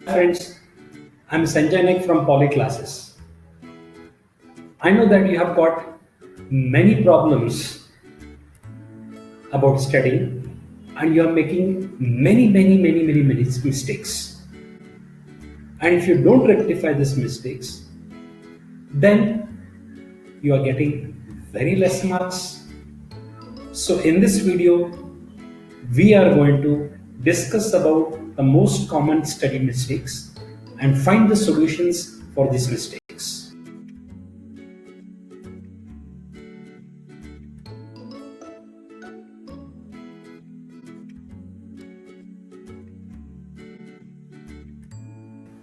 Friends, I'm SANJAY from Poly Classes. I know that you have got many problems about studying and you are making many mistakes. And if you don't rectify these mistakes, then you are getting very less marks. So in this video, we are going to discuss about the most common study mistakes and find the solutions for these mistakes.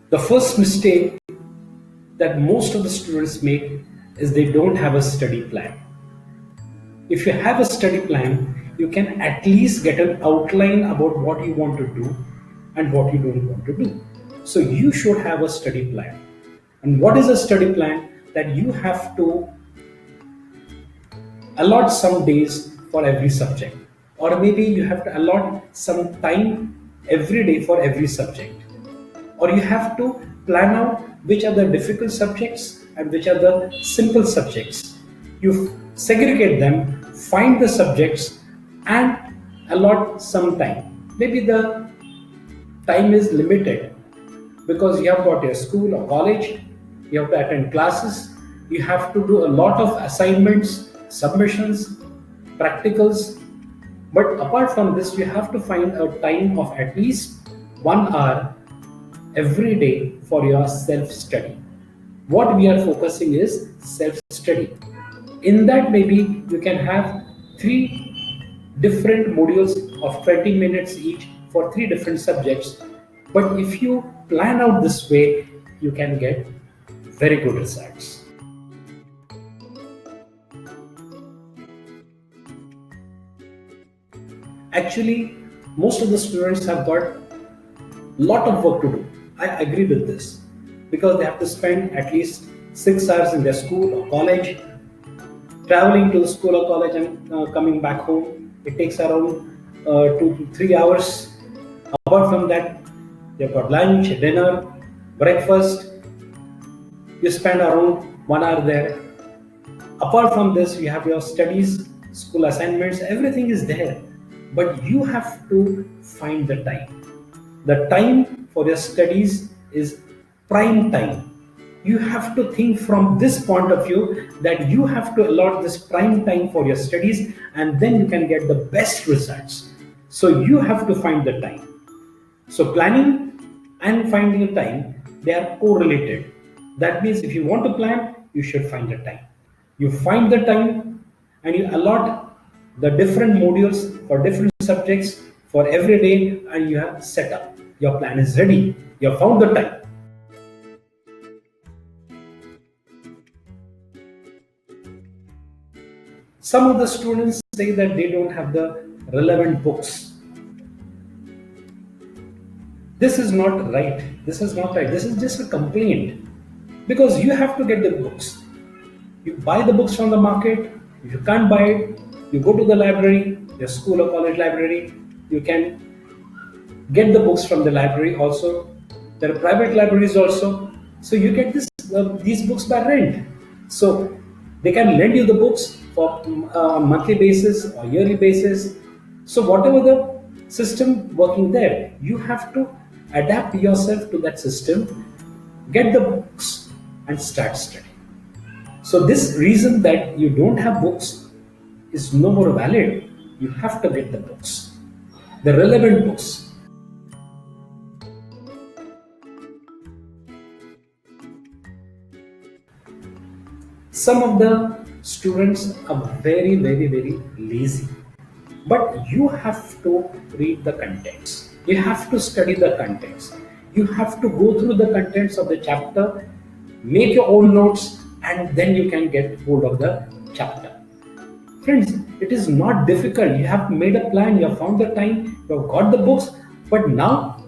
The first mistake that most of the students make is they don't have a study plan. If you have a study plan, you can at least get an outline about what you want to do and what you don't want to do. So you should have a study plan. And what is a study plan? That you have to allot some days for every subject, or maybe you have to allot some time every day for every subject, or you have to plan out which are the difficult subjects and which are the simple subjects. You segregate them, find the subjects and allot some time. Maybe the time is limited because you have got your school or college, you have to attend classes, you have to do a lot of assignments, submissions, practicals. But apart from this, you have to find a time of at least 1 hour every day for your self-study. What we are focusing is self-study. In that, maybe you can have 3 different modules of 20 minutes each for 3 different subjects. But if you plan out this way, you can get very good results. Actually, most of the students have got a lot of work to do. I agree with this because they have to spend at least 6 hours in their school or college, traveling to the school or college and coming back home. It takes around 2 to 3 hours. Apart from that, you've got lunch, dinner, breakfast. You spend around 1 hour there. Apart from this, you have your studies, school assignments, everything is there. But you have to find the time. The time for your studies is prime time. You have to think from this point of view that you have to allot this prime time for your studies and then you can get the best results. So you have to find the time. So planning and finding a time, they are correlated. That means if you want to plan, you should find the time. You find the time and you allot the different modules for different subjects for every day and you have set up. Your plan is ready. You have found the time. Some of the students say that they don't have the relevant books. This is not right. This is not right. This is just a complaint because you have to get the books. You buy the books from the market. If you can't buy it, you go to the library, your school or college library. You can get the books from the library also. There are private libraries also. So you get these books by rent. So they can lend you the books for monthly basis or yearly basis. So whatever the system working there, you have to adapt yourself to that system, get the books and start studying. So this reason that you don't have books is no more valid. You have to get the books, the relevant books. Some of the students are very lazy, but you have to read the contents. You have to study the contents. You have to go through the contents of the chapter, make your own notes, and then you can get hold of the chapter. Friends, it is not difficult. You have made a plan, you have found the time, you have got the books, but now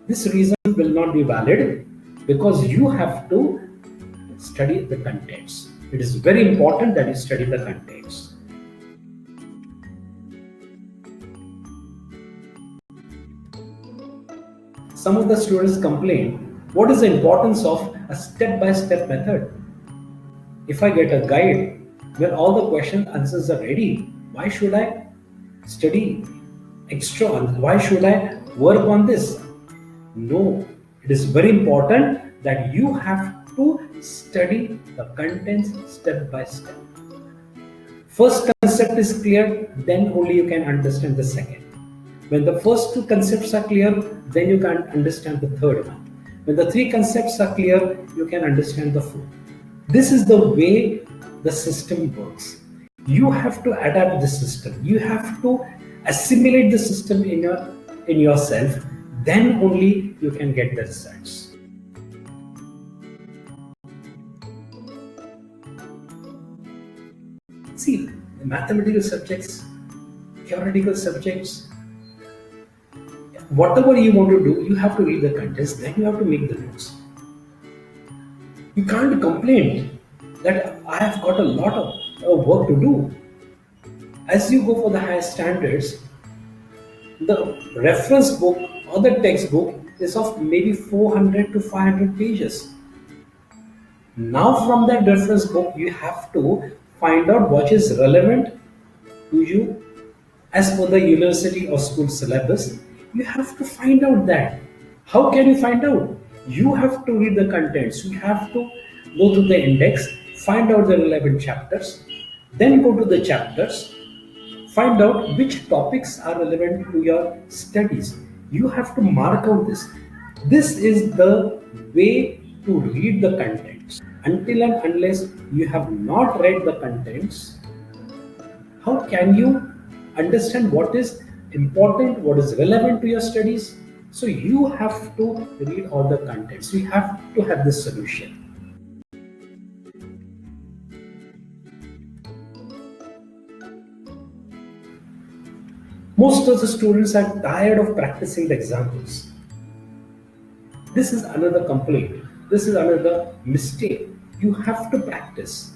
this reason will not be valid because you have to study the contents. It is very important that you study the contents. Some of the students complain, what is the importance of a step-by-step method? If I get a guide where all the question answers are ready, why should I study extra? Why should I work on this? No, it is very important that you have to study the contents step by step. First concept is clear, then only you can understand the second. When the first two concepts are clear, then you can understand the third one. When the three concepts are clear, you can understand the fourth. This is the way the system works. You have to adapt the system. You have to assimilate the system in yourself. Then only you can get the results. See, the mathematical subjects, theoretical subjects, whatever you want to do, you have to read the contents, then you have to make the notes. You can't complain that I have got a lot of work to do. As you go for the higher standards, the reference book or the textbook is of maybe 400 to 500 pages. Now from that reference book, you have to find out what is relevant to you as per the university or school syllabus. You have to find out that. How can you find out? You have to read the contents. You have to go to the index, find out the relevant chapters, then go to the chapters, find out which topics are relevant to your studies. You have to mark out this. This is the way to read the contents. Until and unless you have not read the contents, how can you understand what is important, what is relevant to your studies? So you have to read all the contents. You have to have this solution. Most of the students are tired of practicing the examples. This is another complaint. This is another mistake. You have to practice.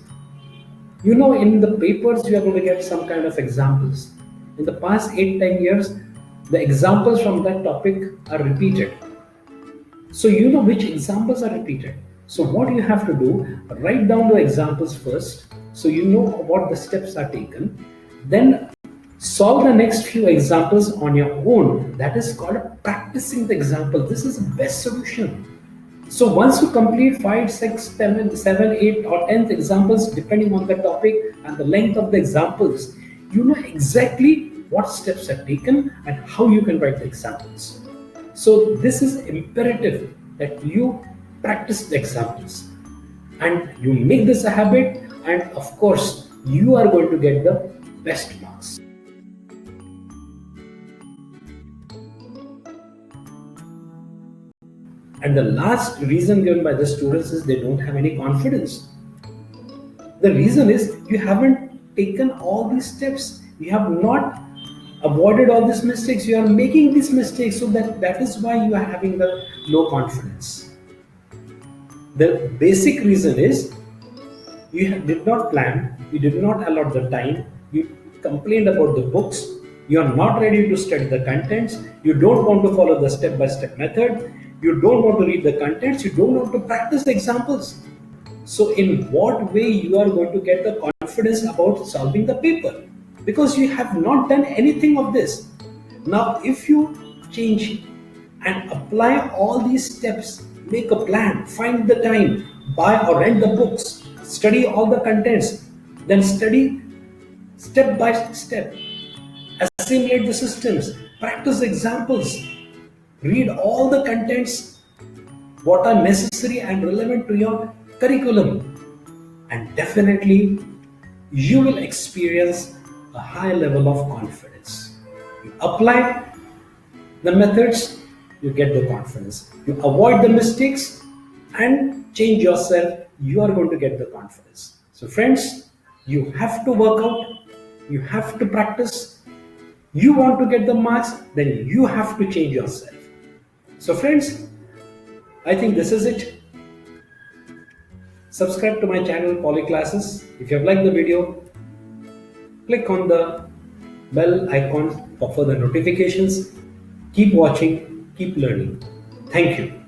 You know, in the papers, you are going to get some kind of examples. In the past 8-10 years, the examples from that topic are repeated. So you know which examples are repeated. So what you have to do, write down the examples first, so you know what the steps are taken. Then solve the next few examples on your own. That is called practicing the example. This is the best solution. So once you complete 5, 6, 7, 8 or 10th examples, depending on the topic and the length of the examples, you know exactly what steps are taken and how you can write the examples. So this is imperative that you practice the examples and you make this a habit, and of course you are going to get the best marks. And the last reason given by the students is they don't have any confidence. The reason is you haven't taken all these steps. You have not avoided all these mistakes. You are making these mistakes, so that is why you are having the low confidence. The basic reason is you did not plan, you did not allot the time, you complained about the books, you are not ready to study the contents, you don't want to follow the step-by-step method, you don't want to read the contents, you don't want to practice the examples. So in what way you are going to get the confidence about solving the paper? Because you have not done anything of this. Now if you change and apply all these steps, make a plan, find the time, buy or rent the books, study all the contents, then study step by step, assimilate the systems, practice examples, read all the contents what are necessary and relevant to your curriculum, and definitely you will experience a high level of confidence. You apply the methods, you get the confidence. You avoid the mistakes and change yourself, you are going to get the confidence. So friends, you have to work out, you have to practice. You want to get the marks, then you have to change yourself. So friends, I think this is it. Subscribe to my channel Poly Classes. If you have liked the video, click on the bell icon for further notifications. Keep watching, keep learning. Thank you.